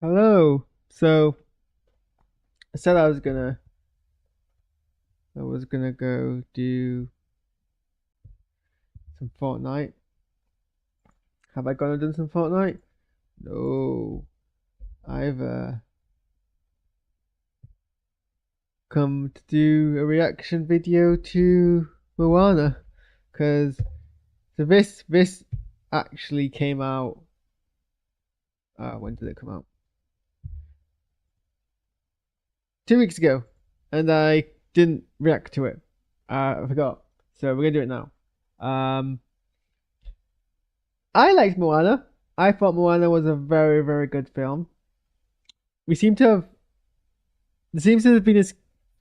Hello. So I said I was gonna go do some Fortnite. Have I gone and done some Fortnite? No. I've come to do a reaction video to Moana, because this actually came out. When did it come out? 2 weeks ago, and I didn't react to it. I forgot. So we're gonna do it now. Um, I liked Moana. I thought Moana was a very, very good film. We seem to have There seems to have been this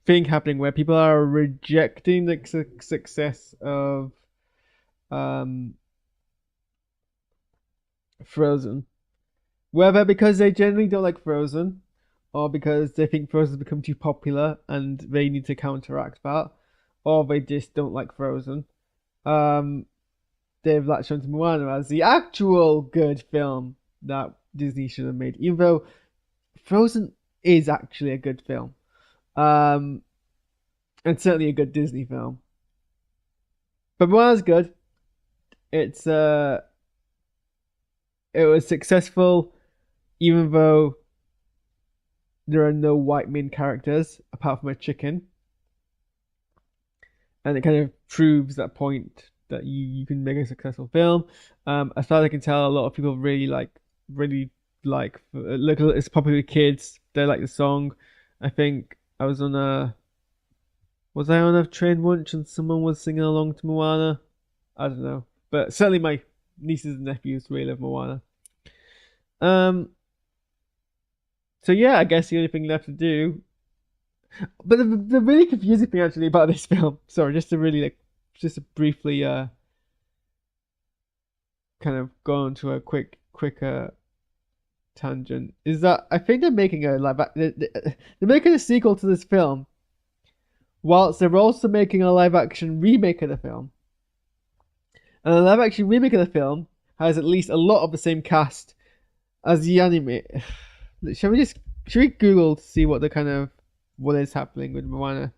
thing happening where people are rejecting the success of um Frozen, whether because they generally don't like Frozen or because they think Frozen's become too popular and they need to counteract that, or they just don't like Frozen. Um, they've latched onto Moana as the actual good film that Disney should have made, even though Frozen is actually a good film. Um, and certainly a good Disney film. But Moana's good. It's it was successful, even though there are no white main characters apart from a chicken, and it kind of proves that point that you can make a successful film. As far as I can tell, a lot of people really look. It's popular with kids. They like the song. I think I was I on a train once and someone was singing along to Moana. I don't know, but certainly my nieces and nephews really love Moana. Um, so yeah, I guess the only thing left to do. But the really confusing thing actually about this film, sorry, just to briefly kind of go on to a quick tangent, is that I think they're making a they're making a sequel to this film, whilst they're also making a live action remake of the film. And the live action remake of the film has at least a lot of the same cast as the anime. Shall we just should we Google to see what is happening with Moana?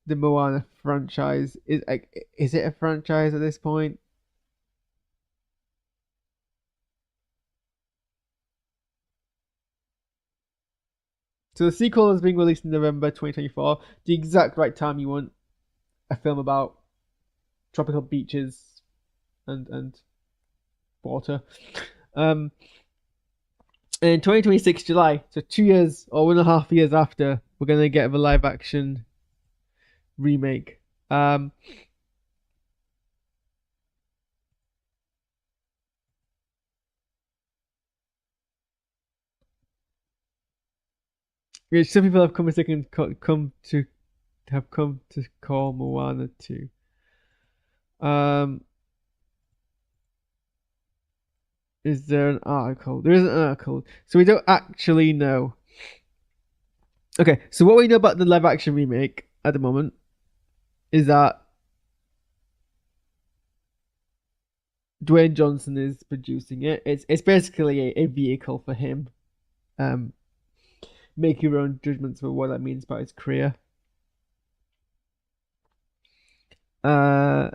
The Moana franchise is it a franchise at this point? So the sequel is being released in November 2024, the exact right time you want a film about tropical beaches and water. Um, in 2026 July, so 2 years or 1.5 years after, we're gonna get a live action remake. Which some people have come to call Moana 2. Um, is there an article? There isn't an article, so we don't actually know. Okay, so what we know about the live action remake at the moment is that Dwayne Johnson is producing it. It's basically a vehicle for him. Um, make your own judgments for what that means about his career. Uh,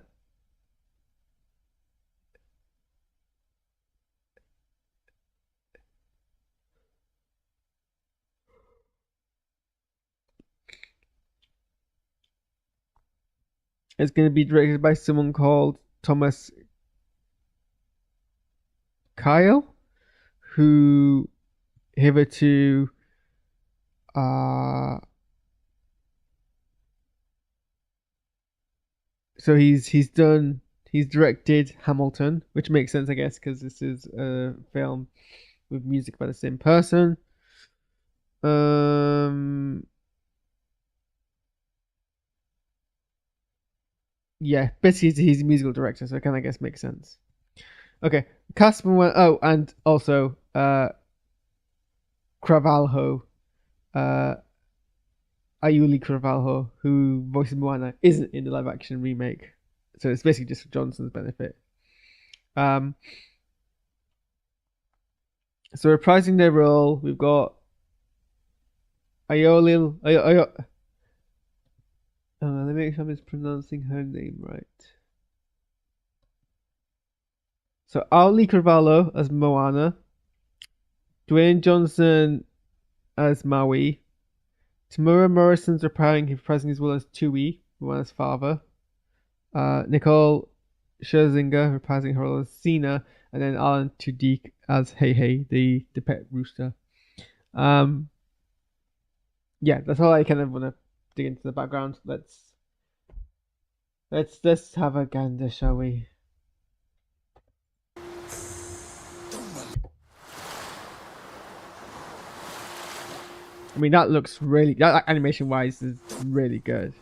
it's going to be directed by someone called Thomas Kyle, who hitherto uh so he's directed Hamilton, which makes sense, I guess, because this is a film with music by the same person. Um, yeah, basically he's a musical director, so it kind of, I guess, makes sense. Okay, Casper went. Oh, and also Cravalho, uh, Ayuli Cravalho, who voices Moana, isn't in the live action remake, so it's basically just for Johnson's benefit. Um, So reprising their role, we've got Ayolil. Let me make sure I'm mispronouncing her name right. So Ali Carvalho as Moana, Dwayne Johnson as Maui, Tamura Morrison's reprising his role as Tui, Moana's father, Nicole Scherzinger reprising her role as Cena, and then Alan Tudyk as Hey Hey, the pet rooster. Um, yeah, that's all I kind of want to dig into the background. Let's have a gander, shall we? I mean, that looks really, that animation wise is really good.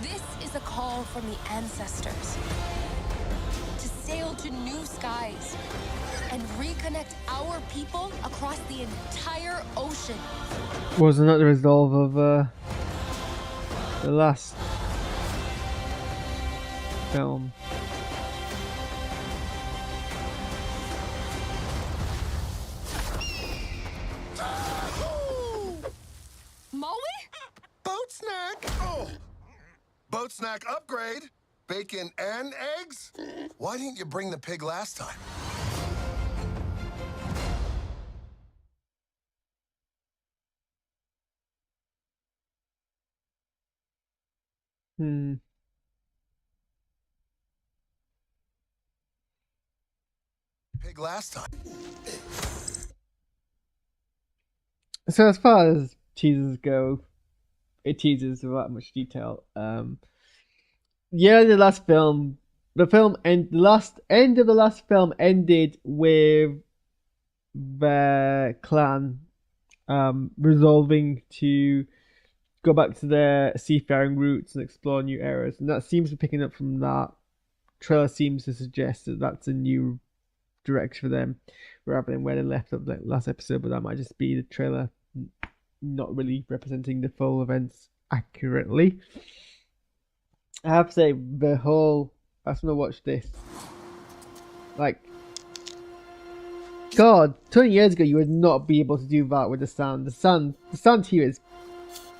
This is a call from the ancestors to sail to new skies and reconnect our people across the entire ocean. Wasn't that the resolve of the last film? Maui? Boat snack! Oh! Boat snack upgrade? Bacon and eggs? Why didn't you bring the pig last time? Hmm. Pig last time. So as far as teasers go, it teases without much detail. Yeah, the last end of the last film ended with the clan resolving to go back to their seafaring routes and explore new areas, and that seems to be picking up from that. Trailer seems to suggest that that's a new direction for them, rather than where they left up the last episode. But that might just be the trailer not really representing the full events accurately. I have to say, the whole. I just want to watch this. Like, God, 20 years ago, you would not be able to do that with the sound. The sound here is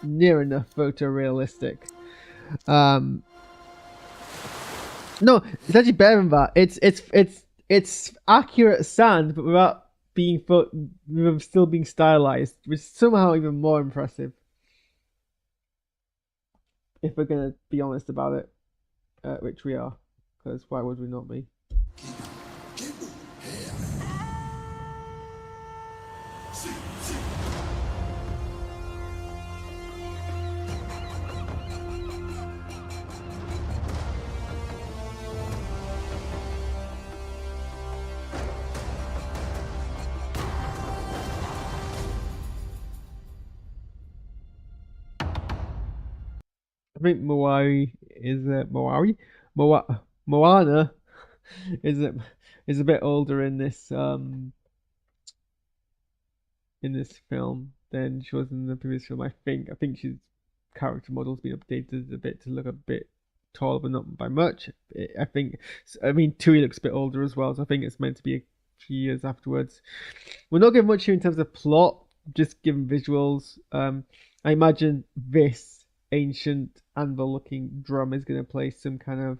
near enough photorealistic. No, it's actually better than that. It's accurate sand, but without being still being stylized, which is somehow even more impressive. If we're gonna be honest about it, which we are, because why would we not be? I think Moana is a bit older in this film than she was in the previous film. I think she's character model's been updated a bit to look a bit taller, but not by much. I mean, Tui looks a bit older as well, so I think it's meant to be a few years afterwards. We're not getting much here in terms of plot, just given visuals. I imagine this ancient anvil-looking drum is going to play some kind of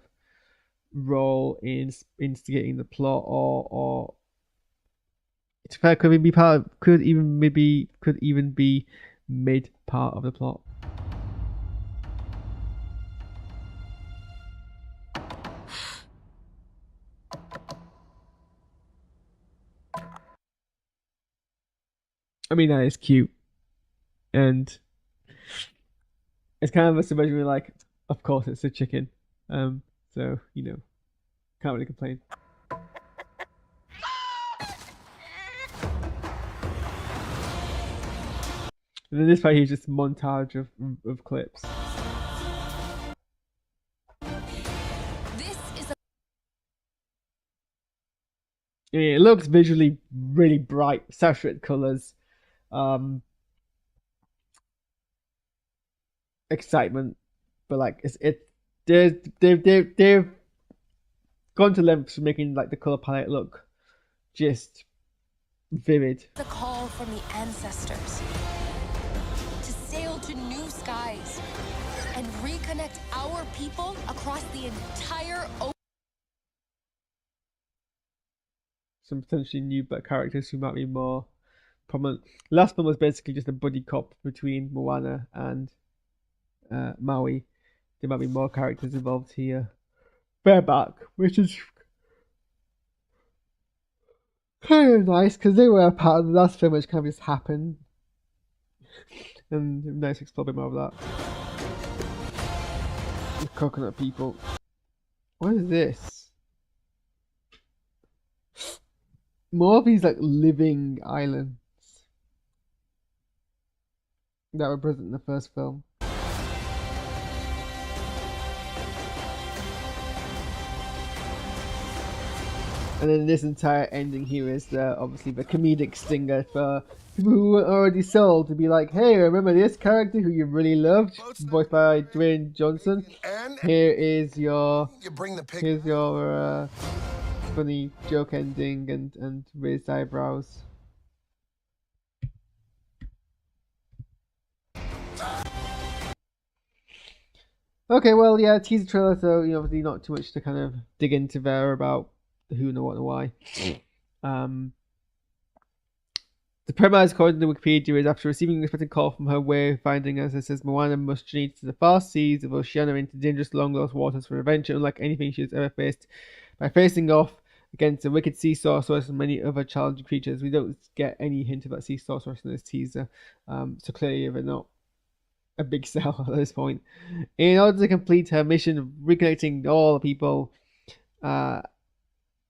role in instigating the plot, or it's fair, could even be mid part of the plot. I mean, that is cute, and it's kind of a subversion where, like, of course, it's a chicken. Um, so can't really complain. And then this part here is just a montage of clips. This is a It looks visually really bright, saturated colors, um, excitement, but like they've gone to lengths for making like the color palette look just vivid. call from the ancestors to sail to new skies and reconnect our people across the entire ocean. Some potentially new black characters who might be more prominent. Last one was basically just a buddy cop between Moana and Maui. There might be more characters involved here. Bareback, which is kind of nice because they were a part of the last film, which kind of just happened, and nice to explore a bit more of that. The coconut people. What is this? More of these like living islands that were present in the first film. And then this entire ending here is obviously the comedic stinger for people who were already sold to be like, hey, remember this character who you really loved, voiced by Dwayne Johnson? Here is your funny joke ending and raised eyebrows. Okay, well, yeah, teaser trailer, so obviously not too much to kind of dig into there about the who and the what and why. The premise, according to Wikipedia, is after receiving an unexpected call from her wayfinding ancestors, Moana must journey to the far seas of Oceania into dangerous, long-lost waters for adventure, unlike anything she has ever faced. By facing off against a wicked sea sorceress and many other challenging creatures, we don't get any hint of that sea sorceress in this teaser. So clearly, they're not a big sell at this point. In order to complete her mission of reconnecting all the people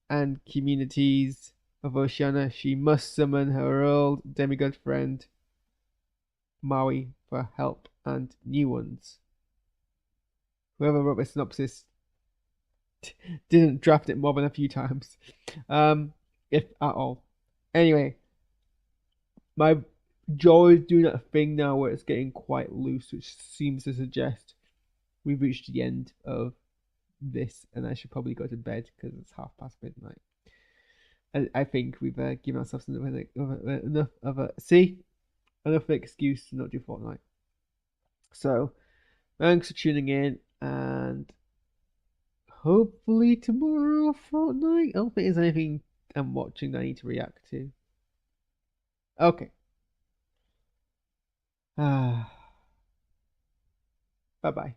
and communities of Oceania, she must summon her old demigod friend Maui for help and new ones. Whoever wrote the synopsis didn't draft it more than a few times, if at all. Anyway, my jaw is doing that thing now where it's getting quite loose, which seems to suggest we've reached the end of this, and I should probably go to bed because it's midnight. I think we've given ourselves enough of an excuse to not do Fortnite. So thanks for tuning in, and hopefully tomorrow Fortnite. I don't think there's anything I'm watching that I need to react to. Okay. Bye bye.